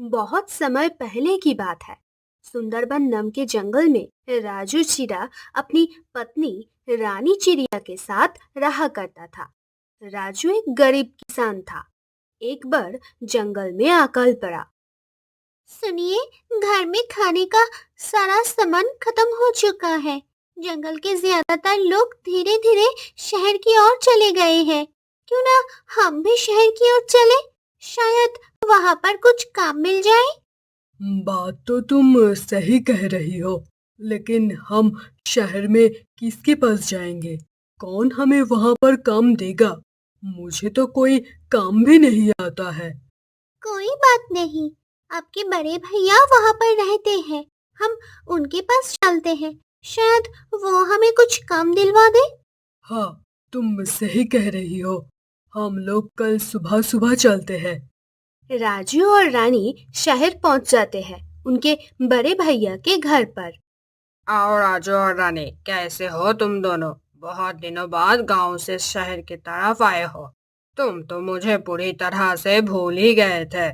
बहुत समय पहले की बात है। सुंदरबन नम के जंगल में राजू चिड़ा अपनी पत्नी रानी चिड़िया के साथ रहा करता था। राजू एक गरीब किसान था। एक बार जंगल में अकाल पड़ा। सुनिए, घर में खाने का सारा सामान खत्म हो चुका है। जंगल के ज्यादातर लोग धीरे धीरे शहर की ओर चले गए हैं। क्यों ना हम भी शहर की ओर चले? शायद वहाँ पर कुछ काम मिल जाए। बात तो तुम सही कह रही हो, लेकिन हम शहर में किसके पास जाएंगे? कौन हमें वहां पर काम देगा? मुझे तो कोई काम भी नहीं आता है। कोई बात नहीं, आपके बड़े भैया वहाँ पर रहते हैं। हम उनके पास चलते हैं, शायद वो हमें कुछ काम दिलवा दे। हाँ, तुम सही कह रही हो। हम लोग कल सुबह सुबह चलते हैं। राजू और रानी शहर पहुंच जाते हैं, उनके बड़े भैया के घर पर। आओ राजू और रानी, कैसे हो तुम दोनों? बहुत दिनों बाद गांव से शहर की तरफ आए हो। तुम तो मुझे पूरी तरह से भूल ही गए थे।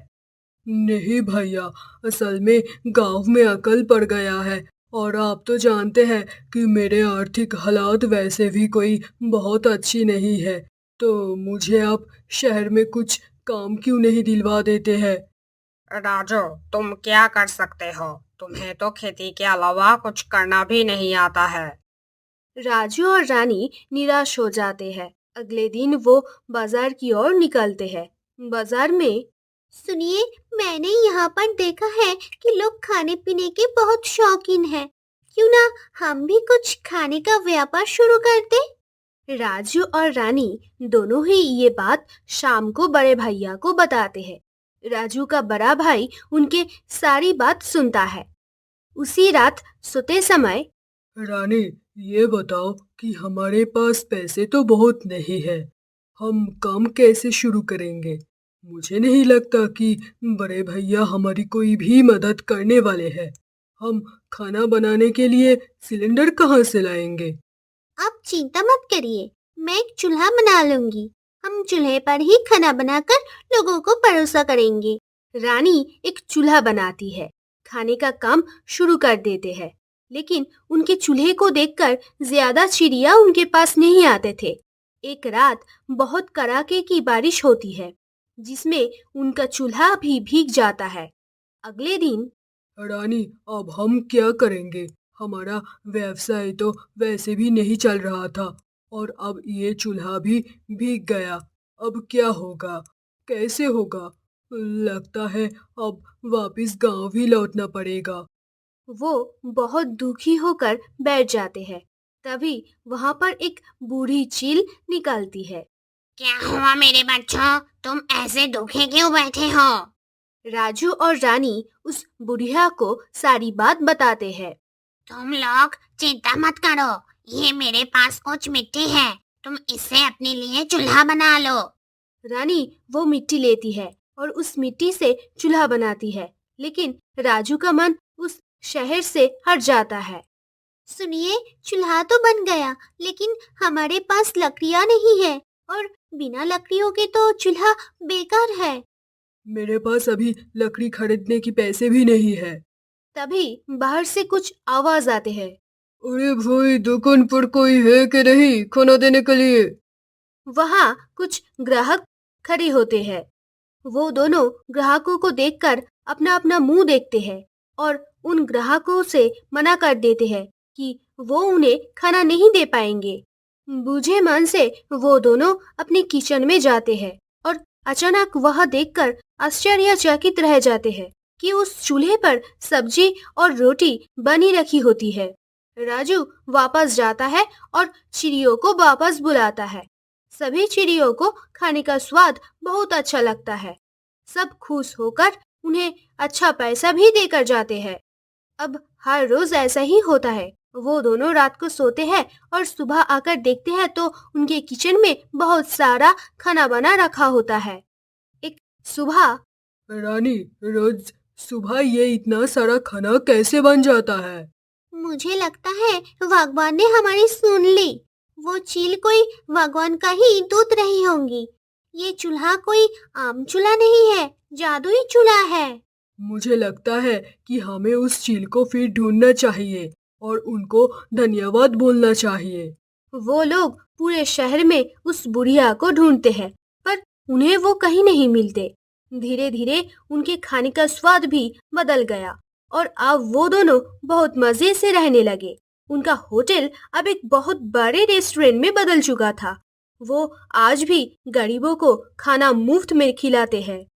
नहीं भैया, असल में गांव में अकल पड़ गया है। और आप तो जानते हैं कि मेरे आर्थिक हालात वैसे भी कोई बहुत अच्छी नहीं है। तो मुझे आप शहर में कुछ काम क्यों नहीं दिलवा देते हैं? राजू, तुम क्या कर सकते हो? तुम्हें तो खेती के अलावा कुछ करना भी नहीं आता है। राजू और रानी निराश हो जाते हैं। अगले दिन वो बाजार की ओर निकलते हैं। बाजार में, सुनिए, मैंने यहाँ पर देखा है कि लोग खाने पीने के बहुत शौकीन हैं। क्यों ना हम भी कुछ खाने का व्यापार शुरू कर दें? राजू और रानी दोनों ही ये बात शाम को बड़े भैया को बताते हैं। राजू का बड़ा भाई उनके सारी बात सुनता है। उसी रात सोते समय, रानी, ये बताओ कि हमारे पास पैसे तो बहुत नहीं है। हम काम कैसे शुरू करेंगे? मुझे नहीं लगता कि बड़े भैया हमारी कोई भी मदद करने वाले हैं। हम खाना बनाने के लिए सिलेंडर कहाँ से लाएंगे? आप चिंता मत करिए, मैं एक चूल्हा बना लूंगी। हम चूल्हे पर ही खाना बनाकर लोगों को परोसा करेंगे। रानी एक चूल्हा बनाती है, खाने का काम शुरू कर देते हैं। लेकिन उनके चूल्हे को देखकर ज्यादा चिड़िया उनके पास नहीं आते थे। एक रात बहुत कड़ाके की बारिश होती है, जिसमें उनका चूल्हा भी भीग जाता है। अगले दिन, रानी, अब हम क्या करेंगे? हमारा व्यवसाय तो वैसे भी नहीं चल रहा था, और अब ये चूल्हा भी भीग गया। अब क्या होगा? कैसे होगा? लगता है अब वापस गांव ही लौटना पड़ेगा। वो बहुत दुखी होकर बैठ जाते हैं। तभी वहां पर एक बूढ़ी चील निकलती है। क्या हुआ मेरे बच्चों? तुम ऐसे दुखी क्यों बैठे हो? राजू और रानी उस बुढ़िया को सारी बात बताते हैं। तुम लोग चिंता मत करो, ये मेरे पास कुछ मिट्टी है, तुम इससे अपने लिए चूल्हा बना लो। रानी वो मिट्टी लेती है और उस मिट्टी से चूल्हा बनाती है। लेकिन राजू का मन उस शहर से हट जाता है। सुनिए, चूल्हा तो बन गया, लेकिन हमारे पास लकड़ियाँ नहीं है, और बिना लकड़ियों के तो चूल्हा बेकार है। मेरे पास अभी लकड़ी खरीदने की पैसे भी नहीं है। तभी बाहर से कुछ आवाज आते हैं। अरे भाई, दुकान पर कोई है कि नहीं खाना देने के लिए? वहाँ कुछ ग्राहक खड़े होते हैं। वो दोनों ग्राहकों को देखकर अपना अपना मुंह देखते हैं और उन ग्राहकों से मना कर देते हैं कि वो उन्हें खाना नहीं दे पाएंगे। बूझे मन से वो दोनों अपने किचन में जाते हैं और अचानक वह देखकर आश्चर्यचकित रह जाते हैं कि उस चूल्हे पर सब्जी और रोटी बनी रखी होती है। राजू वापस जाता है और चिड़ियों को वापस बुलाता है। सभी चिड़ियों को खाने का स्वाद बहुत अच्छा लगता है। सब खुश होकर उन्हें अच्छा पैसा भी देकर जाते हैं। अब हर रोज ऐसा ही होता है। वो दोनों रात को सोते हैं और सुबह आकर देखते हैं तो उनके किचन में बहुत सारा खाना बना रखा होता है। एक सुबह, रानी, रोज सुबह ये इतना सारा खाना कैसे बन जाता है? मुझे लगता है भगवान ने हमारी सुन ली। वो चील कोई भगवान का ही दूत रही होंगी। ये चूल्हा कोई आम चूल्हा नहीं है, जादुई चूल्हा है। मुझे लगता है कि हमें उस चील को फिर ढूंढना चाहिए और उनको धन्यवाद बोलना चाहिए। वो लोग पूरे शहर में उस बुढ़िया को ढूंढते हैं, पर उन्हें वो कहीं नहीं मिलते। धीरे धीरे उनके खाने का स्वाद भी बदल गया और अब वो दोनों बहुत मजे से रहने लगे। उनका होटल अब एक बहुत बड़े रेस्टोरेंट में बदल चुका था। वो आज भी गरीबों को खाना मुफ्त में खिलाते हैं।